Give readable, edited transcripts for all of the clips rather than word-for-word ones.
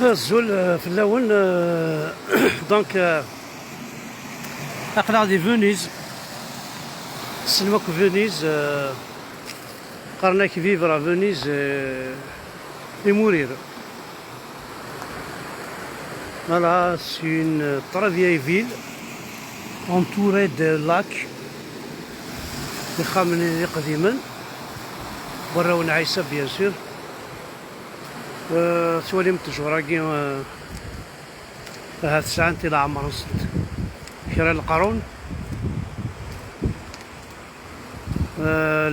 الزول في اللون دونك اقلع دي فونيز سينماك فونيز قرنا كي فيفر فونيز et mourir. Voilà, c'est une très vieille ville entourée de lacs خامنين قديما برا ونعيسة بيان سور. سوالي متجوراكي هاد الساعة انت لا عمر نصد كرا القرون.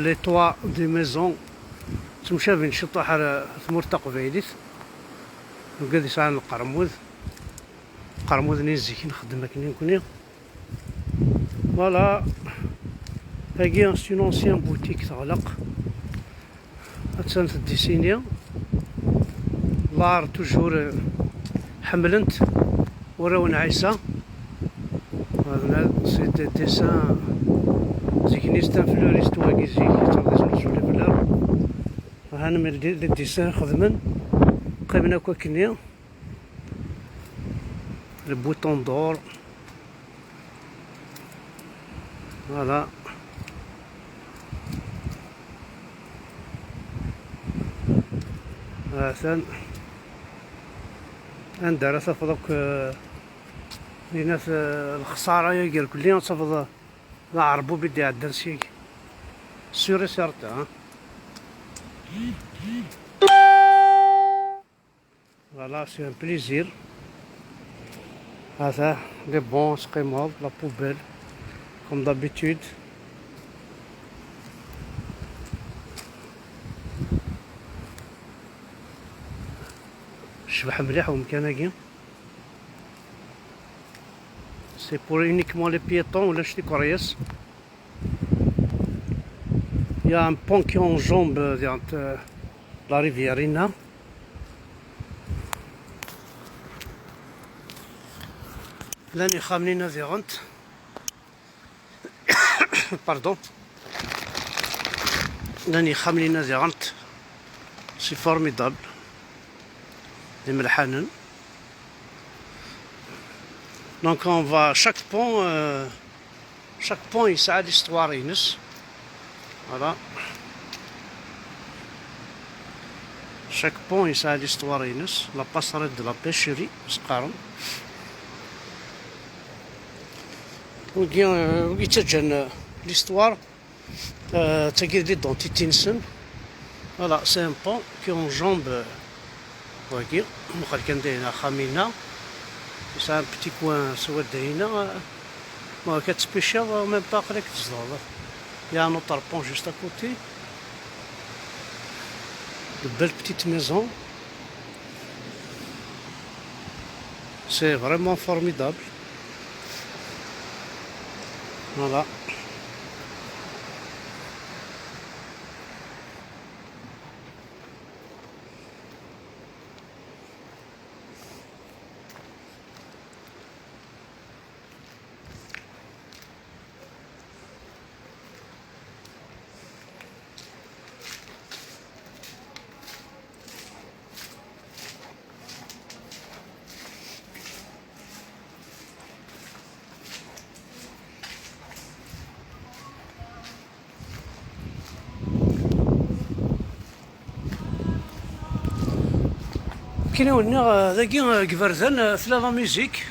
لي طوا دي ميزون تمشافين شطح على ثمور تقبيليت وقاد يسعان القرموذ نيزي كي نخدم هاكني نكوني. فوالا هاكي سي اون انسيان بوتيك تغلق هاتسانت الديسينيا لار توجور حملنت وراو نعيسة. هذا سي دي ديسان زيكنيستان فلوريست واكي زيك ترديسان سولي فلور هانا من لي ديسان خدمن قيمنا كوا كنيا لي بوطون دور. فوالا هاثان عندها تفضك لينا في الخسارة يا كليا تفضل لا عربو بدي عدل شي سوري سارتا. فوالا سي ان بليزير. هذا لي بون سقيموض لا بوبيل كوم دابيتود. شبح مليح ومكاناكي سي بور يونيكمون لي بيتون ولا شتي كورياس. يا ان بون كي اون جومب ديال لا ريفيرينا. لاني خامنين فيغونت باردون لاني خامنين فيغونت سي فورميدابل دي ملحانن. دونك اون فا شاك بون يسعى ليستوار ينس. فوالا شاك بون يسعى ليستوار ينس. لا باساريت دو لا بيشيري سقارن وكي تجن ليستوار تاكيد لي دونتيتي نسن. فوالا سي ان بون كي اون جومب واكي مخال كان داينا خامينا يسعى ان بتي كوان سواد داينا ما كتسبيشال ميم با قريك تزداد. يا ان اوتر بون جوست ا كوتي دو بيل بتيت ميزون سي فريمون فورميدابل. فوالا كاين ولنا ذاكي كبردان ثلا لا ميوزيك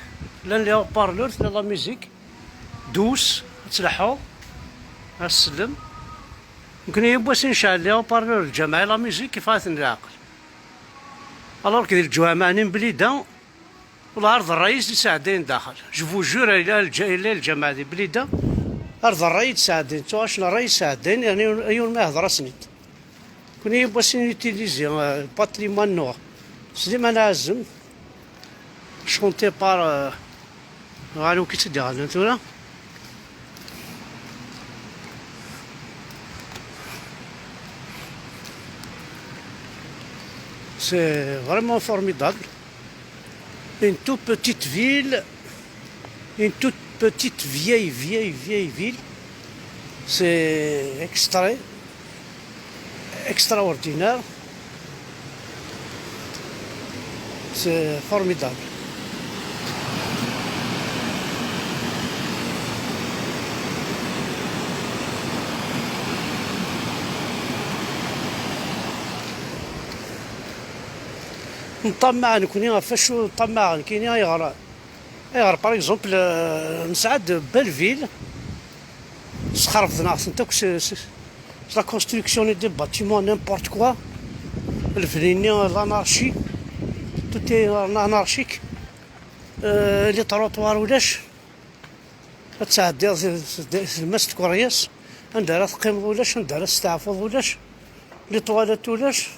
لان لي بارلور ثلا لا ميوزيك دوس تلحو السلم. يمكن يبواس نشعل لي بارلور الجماعي لا ميوزيك كيفاش العقل. الوغ كي الجوامعين بليده والعرض الرئيس ساعدين داخل جو جور الى الجماعه دي بليده عرض الرئيس ساعدين تو اشنا الرئيس ساعدين يعني ايون ما هضره سنيت كون يبواس نيتيليزي باتريمون نوع سليمان عزم شونتي بار غالو كي تدي غالو نتوما. C'est vraiment formidable. Une toute petite ville une toute petite vieille ville. C'est extraordinaire. C'est formidable. نطمع نكوني فاش نطمع كاين يغرى باغ اكزومبل نسعد بلفيل سخرفنا انت لا كونستركسيون دي باتيمون نيمبورت كوا الفنيني لانارشي توتي انارشيك لي تروطوار ولاش تسعدي الماس تكورياس عندها تقيم ولاش عندها تستعفض ولاش لي طوالات ولاش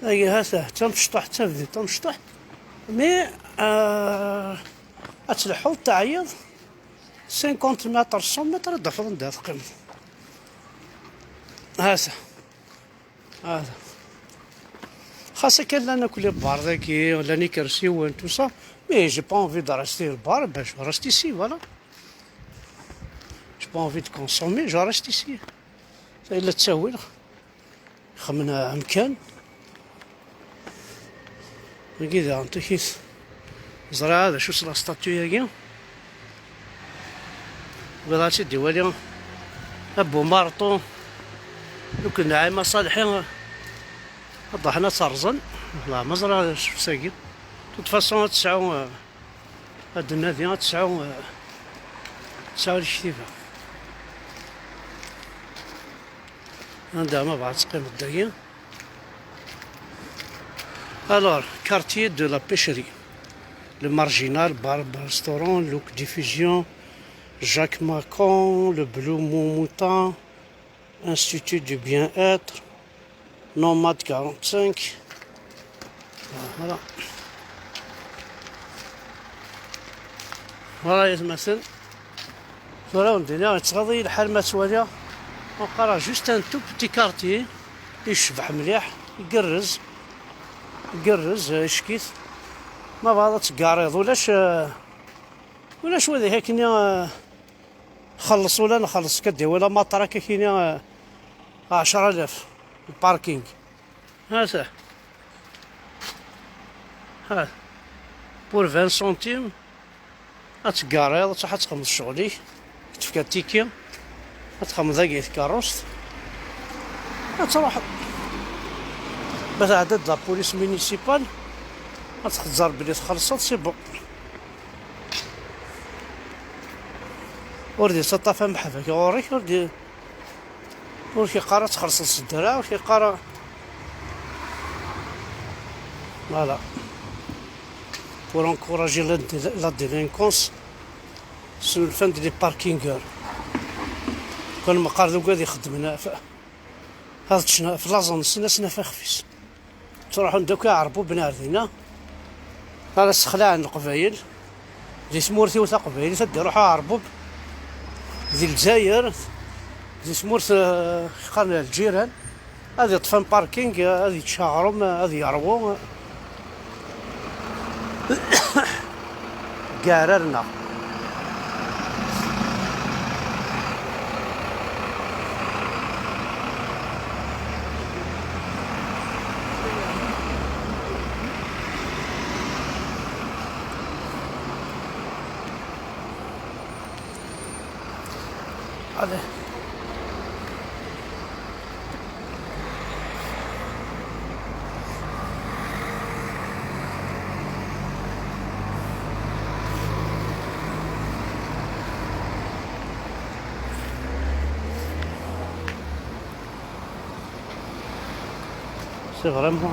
اي هذا حتى مشطوح حتى بديت مشطوح مي اتلحو تعيض 50 متر 100 متر دفض ندير تقيم هذا خاصة كان لنا كل بار ذاكي ولا نيكرسي وين تو سا مي جي با انفي دو ريستي البار باش ريستي سي فوالا جي با انفي دو كونسومي جو ريستي سي الا تساوي خمنا مكان كذا انت كيس زرع هذا شو لا ستاتيو ياكي بغا تدي والي ابو مارطو لو كنا عايمة صالحين ضحنا ترزن لا مزرعة شوف ساقي توت فاسون تسعو هاد النادي تسعو الشتيفة عندها ما بعد تقيم الدقيقة. Alors, quartier de la pêcherie, le Marginal, bar, restaurant, Look Diffusion, Jacques Macon, le Blue Mouton, Institut du Bien-être, Nomade 45. Voilà. Voilà يتمثل. Voilà on dit là تغضي الحال ما توالي وقرا جوست ان تو بتي كارتي يشبح مليح يقرز شكيت ما بعض تقاريض ولاش وذي هكني خلص ولا نخلص كدي ولا مطرة كاينة 10,000 الباركينغ هذا بور 20 سنتيم اتقاريض صح تخمس شغلي تفكا تيكي تخمس ذاكي كاروست تروح بس عدد لا بوليس مينيسيبال غتخزر بلي تخلصات سي بون وردي تطافى محفك غوريك وردي كيقرا تخلص الدرا وكيقرا فوالا بور انكوراجي لا ديلينكونس سو الفن دي باركينغور كون مقار ذوك غادي يخدمنا هذا في لازون سنا خفيس تروحوا ندوك يعربوا بناردينا هذا استخلاع عن القبايل زي سمورتي وثا قبايل تديروحوا عربوا ذي الجزائر زي سمورت قال الجيران هذه طفن باركينغ هذه تشاغرهم هذه يعربوا قاررنا هذا c'est vraiment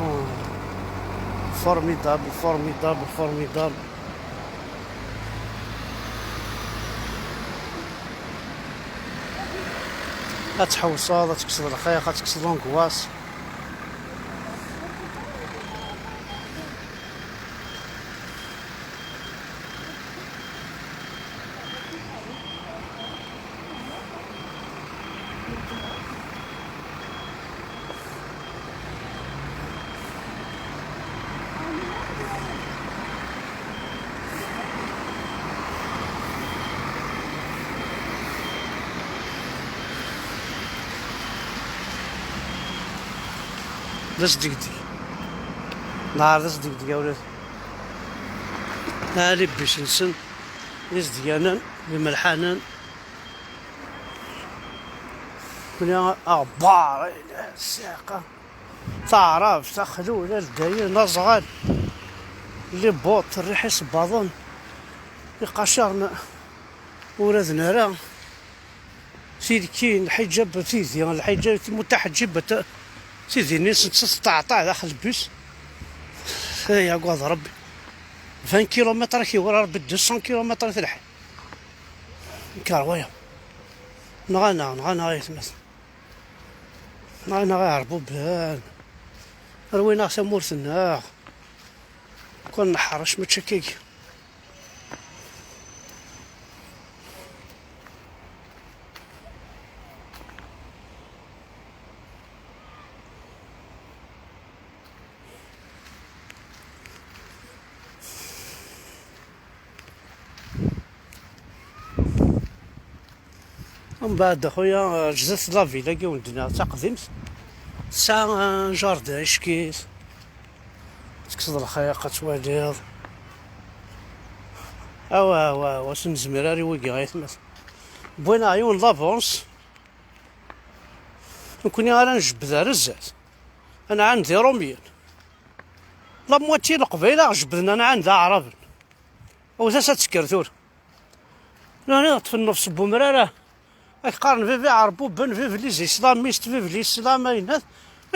formidable. غتحوصو تكسر الخيخ تكسر لونكواس داز ديك نهار داز ديك يا ولاد هالي باش نسن يزديانان الملحانان كنا أخبار الساقة تعرف تخلو الداير نزغال اللي بوط الريح يصباضون يقشرنا ولاد نهرا سيدي كاين الحجاب سيدي الحجاب متحجبة سيدي الناس تستعطع داخل البيس يا قاض ربي 20 كيلومتر كيورا ربي 200 كيلومتر تلحق كاروية نغانا يتمثل نغانا غيهربو بان روينا سمورتنا كون نحرش متشكيك ومن بعد خويا جزات لافيلا كي ولدنا تقدمت ساعة جاردان شكيت تكسد الخياقة تواليض أوا سنزمراري ويقي غيتمثل بوين عيون لافونس نكوني غادا نجبدها رزات أنا عندي روميان لا مواتي القبيلة جبدنا أنا عندها عرب وزا تسكرتور لا في النفس بومرارة قارن فيفي عربو بن فيفي ليز اسلاميست فيفي الاسلاميين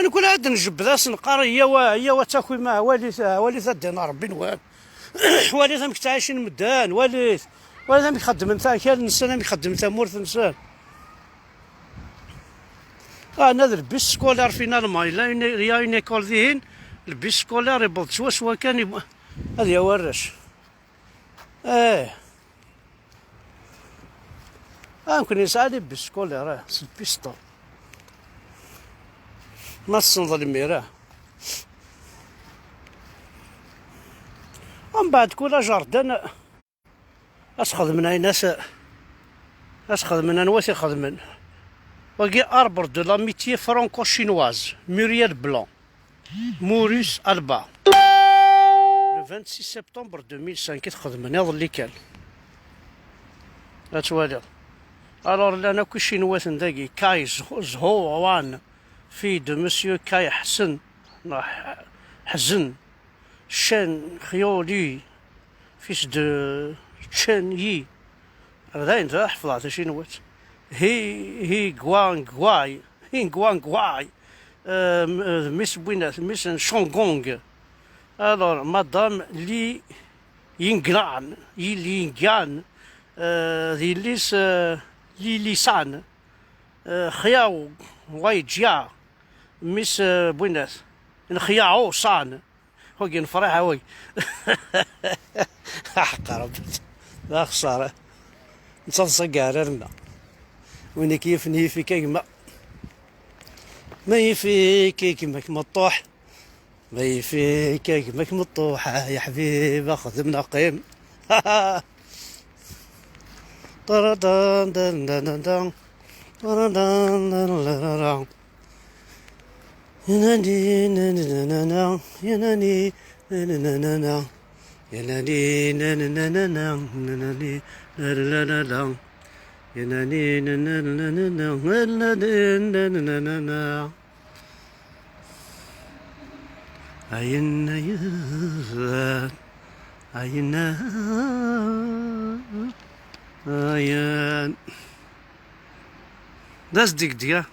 انا كل عاد نجبد نقار هي وتاكل مع والد دينار ربي نوال والد مك تعيشين مدان والد مك خدم انت كان الانسان مك خدم انت مورث انسان انا البيس سكولار فينا الماي لا يا ايكول ذهن البيس سكولار يبلط سوا كان هذا يا ورش يمكن يساعدني بالسكولة راه البيستول ما الصنظلمي راه ومن بعد كل جاردان اش خدمنا ناس اش خدمنا نواسي خدمن وكي اربر دو لاميتي فرانكو شينواز موريال بلان موريس البا لو 26 سبتمبر 2005 تخدمن يضل اللي كان اتوالي الور لانا كلشي نواتن داكي كاي زهوان في دو مسيو كاي حزن شان خيولي فيس دو تشان يي هذا انت حفظات شي نوات هي غواي ميس بوينات ميس شونغونغ الور مدام لي ينغران ذي ليس لسان خياو ويجيا مس بوينات الخياو صان هوكي نفرح هوي حق ربي لا خسارة نتصدق قاررنا وين كيف نيفي كيما ما يفي كيما مطوح ما يفي كيما مطوحة يا حبيب خدمنا قيم طردان دان دان دان طردان دان دان ينادي نانا ينادي نانا ينادي نانا نانا ينادي نانا عين عين عين داز ديك ديا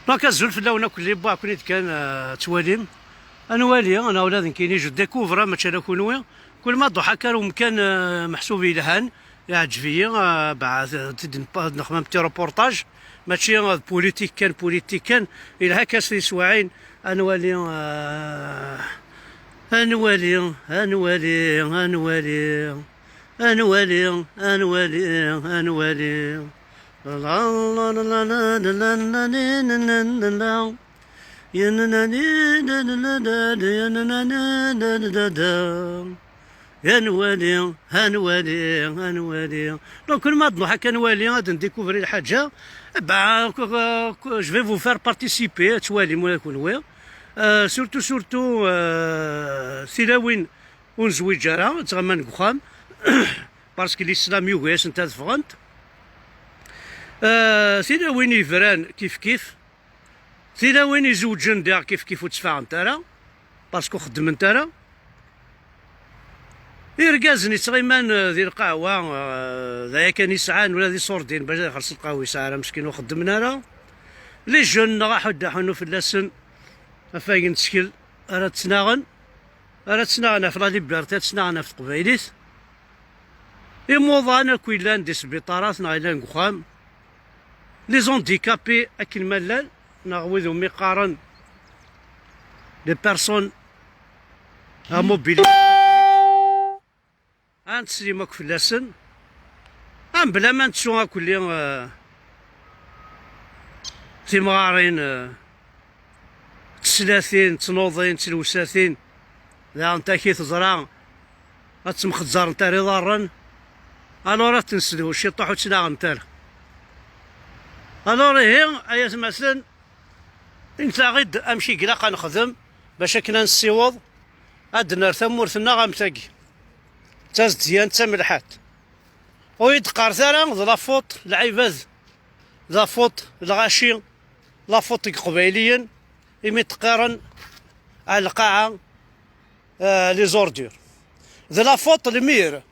ما كنزول في اللون كل با كنت كان تواليم انا والي انا ولاد كاين جو ديكوفرا ماشي انا كونوي كل ما ضحى كانوا مكان محسوب لهان يعجبني بعد نخدم بتي روبورتاج ماشي بوليتيك كان الى هكا سواعين انا والي انوالي انوالي انوالي انوالي انوالي انوالي لا لا لا لا لا لا لا لا لا يا نا نا نا نا نا نا يا نا نا نا نا نا يا نوالي هنوالي هنوالي. دونك كل ما نروح هكا نوالي غادي نديكوفري الحاجه. با جو في فو فار بارتيسيبي توالي مولا كون سورتو سيلاوين ونزويج راه تغمان كوخام باسكو الاسلام يوغيس انت تفغنت. سيلاوين يفران كيف سيلاوين يزوجن داع كيف وتفاهم ترى باسكو خدم انت راه يرقازني تغيمان ذي القهوة ذا كان يسعان ولا ذي صوردين باش يخلص القهوة يسعى مسكين وخدمنا راه لي جون راحو داحونو في اللسن افاين تشكل راه تسناغن في لا ليبرتي تسناغن في تقبايليت يموضانا كويلان دي سبيطارات نايلان كوخام لي زونديكابي اكل ملال ناغوذو ميقارن لي بيرسون ا موبيلي غنتسليمك في اللسن بلا ما نتسوها كلي تيمغارين تسلاثين تنوضين تلوساثين لا انت كي تزرع غتمخزر نتا ري ضارن الورا تنسلو شي طيحو تسلاغ نتا الورا هي ايا مثلا انت غيد امشي كلاقا نخدم باش كنا نسيوض ادنا ثمورتنا غامتاكي تاز ديان تملحات ويدقار ثرا لافوط العباد لافوط الغاشي لافوط قبيليا يمي تقارن على القاعة لي زوردور ذا لافوط المير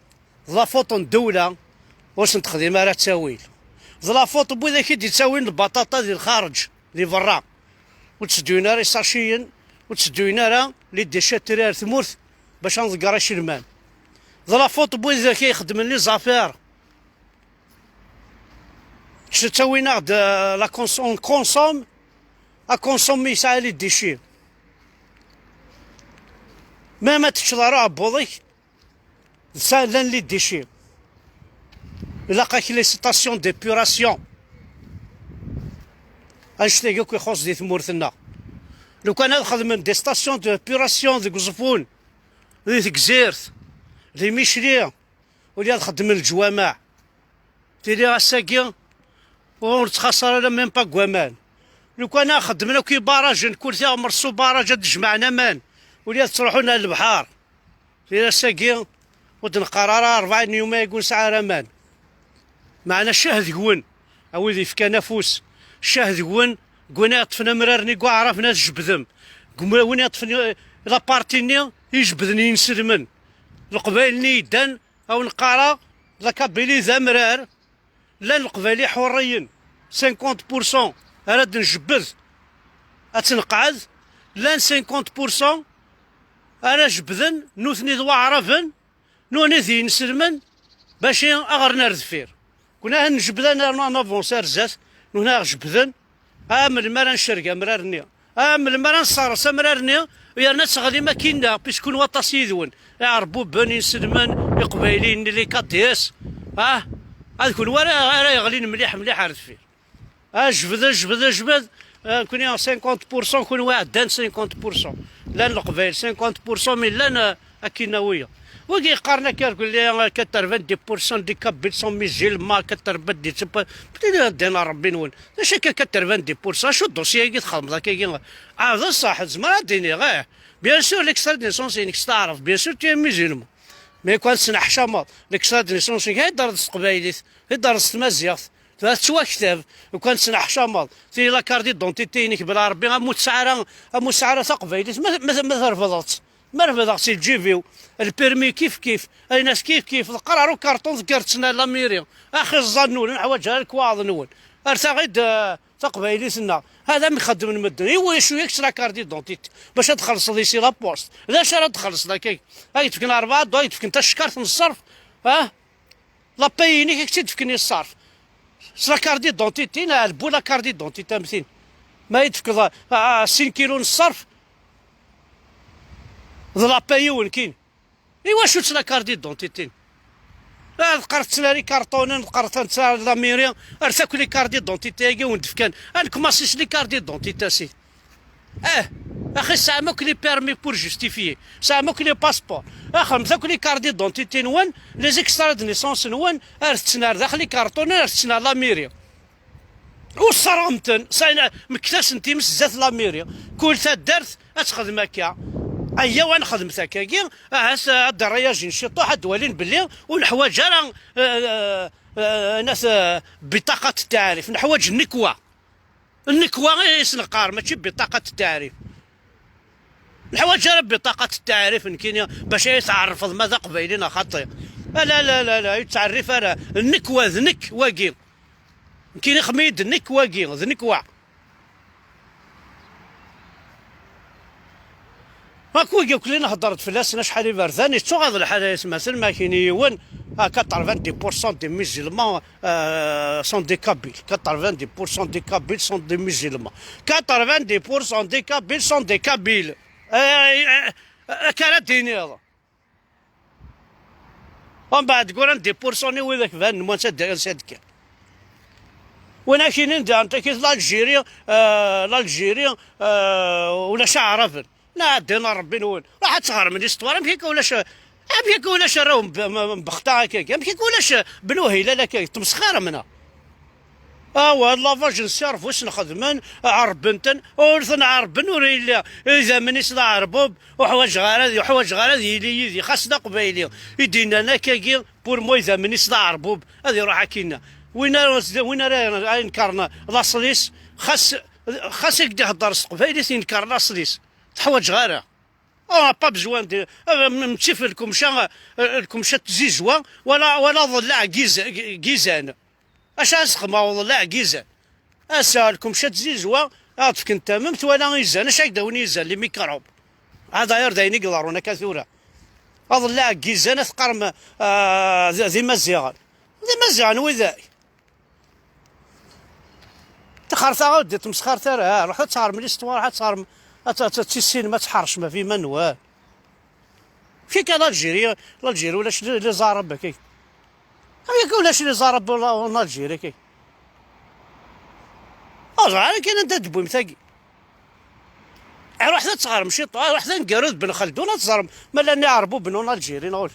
لافوط الدولة واش نتخدم راه تساويل ذا لافوط بوذا كي تساوين البطاطا ديال الخارج لي برا وتسدوينا راه ساشيين وتسدوينا راه لي ديشاتري ثمورت باش نذكر شلمان ذا لافوط بوذا كي يخدم لي زافير تساوينا لا كونسوم كونسومي يسعى لي ديشي ما تشرا بوضيك سالان لي ديشي لاقاك لي ستاسيون ديبيوراسيون انشتيكو كيخص دي ثمورتنا لو كان نخدم من دي ستاسيون ديبيوراسيون ديك زفون ديك زيرت دي ميشلي ولا نخدم الجوامع تيلي اساكي ونتخسر لا ميم با كوامان لو كان خدمنا كي باراج نكون فيها مرسو باراج تجمعنا مان ولا تروحوا لنا للبحر تيلي اساكي ودنقرار 40 يوم يقول ساعه رامان معنا شاهد كون اوذي فكا نفوس شاهد كون كونا طفنا مرارني كوا عرفنا الجبذم وين طفني لابارتيني يجبدني نسلمن القبائل يدان او نقارا لكابيلي ذا مرار لا القبائلي حريين 50% راد نجبد اتنقعد لا 50% انا جبذن نوثني ذو عرفن نوني ذي نسلمن باش اغرنا رذفير كنا نجبدن نافونسار زات هنا جبذن من المرا نشرقا مرارني من المرا نصارس مرارني ويا ناس غادي ما كاينه باش كون وطاس يذون يعربوا بني سلمان يقبايلين اللي كاتيس هذكون ورا يغلين مليح رذفير جبد كون 50% كون واحد دان 50% لا القبايل 50% من لا اكيناويه وكي قارنا كيقول لي 90% دي كابيل ميجيل ما 80 دي تبا بدينا دينا ربي نون اش 90% شو الدوسيه كي تخدم ذاك كي هذا صح زعما ديني غير بيان سور ليكسترا ديسونس انك تعرف بيان سور تي ميزيلمون مي كون سنح حشامه ليكسترا ديسونس هي درس قبايليت هي درس مزيغ توا كتاب وكان سنح حشامه تي لا كاردي دونتيتي انك بلا ربي مسعره تقبايليت ما ترفضت ما رفضت الجيفيو البيرمي كيف اي ناس كيف القرار وكارطون ذكرتنا لاميريا اخي الظنون حوايجها الكواض نون ارتغيد تقبايلي سنا هذا مخدم المدن ايوا شو يكسر كاردي دونتيتي باش تخلص لي لا بوست لا شرا تخلص لك هاي تفكن 4 دو تفكن انت الشكارت من الصرف لا بايني كي تفكني الصرف سلا كاردي دونتيتي لا البولا كاردي دونتيتي مثلا ما يتفك 6 كيلو الصرف لا بايون كاين ايوا شو تسلا كاردي دونتيتي قرت تسلاري كارطونين قرت تسلاري لاميريا ارتاكل لي كاردي دونتيتي وندفكان انك ما سيش لي كاردي دونتيتي سي اخي ساعه موك لي بيرمي بور جوستيفيي، ساعه موك لي باسبور، اخر موك لي كارت ديدونتيتي نوان، لي زيكسترا دو نيسونس نوان، ارثنا داخلي كارطون ارثنا لا ميريا وصرمتن ساينا مكتاس انتي مسزات لا ميريا كل تدرت اتخدم هكا ايا وانا خدمت هكاكي هاس الدريه جي نشطو حد ولين بلي والحوايج راه ناس بطاقه التعريف الحوايج النكوه غير يسنقار ماشي بطاقه التعريف الحوايج راه بطاقه التعريف كاين باش يتعرف ماذا قبيلين خطير لا لا لا لا يتعرف راه النكوه ذنك واقي كاين خميد ذنك واقي ذنك وا هاكو كلنا هضرت في الناس شحال يبرزاني شو هذا الحاله مثلا ما كاين يوان 90% دي musulmans sont des Kabyles 90% des Kabyles sont des musulmans 90% des Kabyles sont des Kabyles كانت ديني هذا ومن بعد تقول عندي بورسوني وذاك فان ما نصدق وانا كاينين انت كي الجيريا ولا شعرفن لا دينا ربي نول راح تصغر من الاستوار مكيك ولاش راهم بخطا هكاك مكيك ولاش بنو هيلا هكاك تمسخر منها وهاد لافاج نسيرف واش نخدمن عربنتن ورثن عربن وريلا اذا منيس لا عربوب وحوايج غير يلي خاصنا قبايلي يدينا هكاكي بور مو اذا منيس لا عربوب هذه روحها كاينه وين راه ينكرنا لاصليس خاص يقدر يهضر قبايلي ينكر لاصليس حوايج غير با بزوان دي ماشي في الكمشه تزيزوا ولا ضلع كيزان اش اسخما والله كيزان اسالكم شات زيزوا عاطفك انت ممت ولا يزان اش هكذا وين يزان لي ميكروب هذا يردين يقدرونا كثوره اضلع كيزان ثقرم ذي مزيان وذاي تخرثا غودي تمسخرت راه روح تصار من الاستوار روح تصار تسين ما تحرش ما في منوال في كان الجيري ولاش لي زارب هكاك ولاش لي زارب ولا الجيري كي انا كاين انت دبوي مثاقي روح تصغر مشي روح نقرد بن خلدون تصغر مالا نعربو بنو الجيري نقولش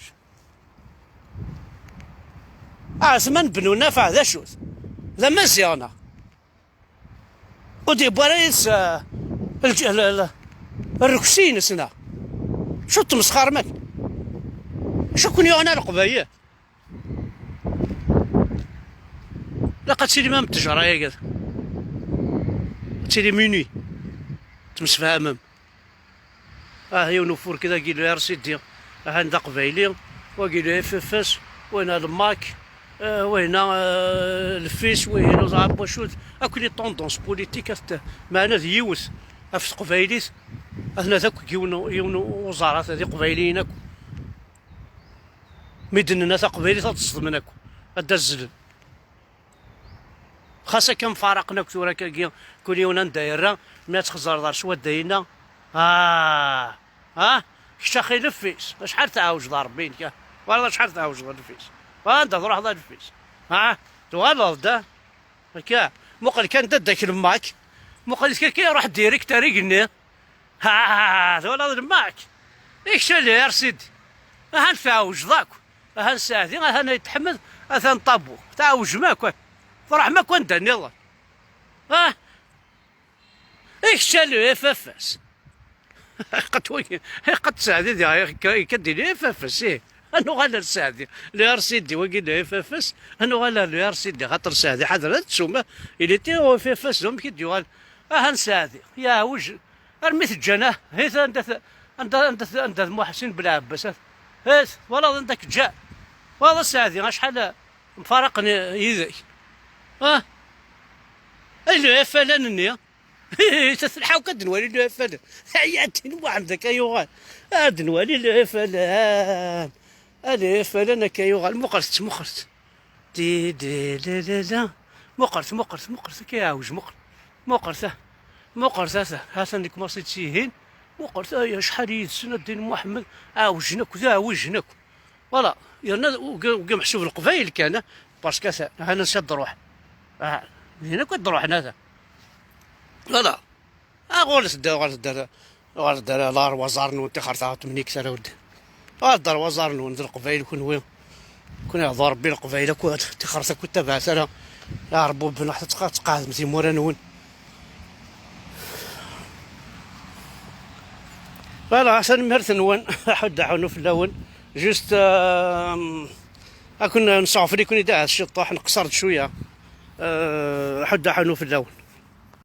ثمن بنو نافع ذا شوث ذا مزيانه ودي باريس الركسين سنا شو تمسخر مك شو كون انا القبايه لقد سيدي ما متجرى يا كذا سيدي ميني تمسفهمم هي ونفور كذا قيلو يا رسيدي هاندا قبايلي وقيلو اف اس وين الماك وين الفيس وين زعما شوت اكو لي طوندونس بوليتيك معنا يوث في قبايليت اثنا ذاك يون وزارات هذه قبايليين اكو ميدننا تا قبايلي تصدم اكو هدا الزلل خاصة كم فارقنا كثورة كل يوم ندايرة ما تخزر دار شوا داينا شتاخي الفيس شحال تعاوج دار بينك والله شحال تعاوج دار الفيس انت تروح دار الفيس تغلط دا هكا مقل كان داك الماك مقل كي يروح ديريكت ريقني ولا الماك ايش اللي يا سيدي نفاوج ذاك نساعدي يتحمل نطابو تعاوج ماك فرح ما كنت يلا ايش اللي يففس قد ساعدي كدي لي يففس انو غالا ساعدي لي ارسيدي وقيل لي يففس انو غالا لي ارسيدي خاطر ساعدي حضرت تسوما اللي تي هو يففس لهم كي ديوال نساعدي يا وج ارميت الجناه هيث انت محسن بلا عباس هيث والله عندك جاء والله ساعدي شحال مفارقني يديك اللي فلان تسلحوا كدنوالي اللي فلان حياتي واحد كيوغال دنوالي اللي فلان اللي فلان كيوغال مقرت دي لا لا مقرت كيعوج مقرت هاسا ديك مارسيت سيهين مقرت يا شحال يدسنا الدين محمد عاوجناك فوالا يرنا وقا محسوب القبايل كان باسكو انا نشد روح هنا كنت نروح هذا لا غولس دار الدار لار وزار نون تخرطات مني كثر ود الدار وزار نون ذي القبائل كون يهضر ربي القبائل كون تخرطك كنت بعث انا يا ربو بن حتى تقاد مزي مورا نون فوالا عشان مرت نون حد حنو في اللون جوست كنا نصعف لي كون يدعس الشطاح نقصرت شويه حد حنو في اللون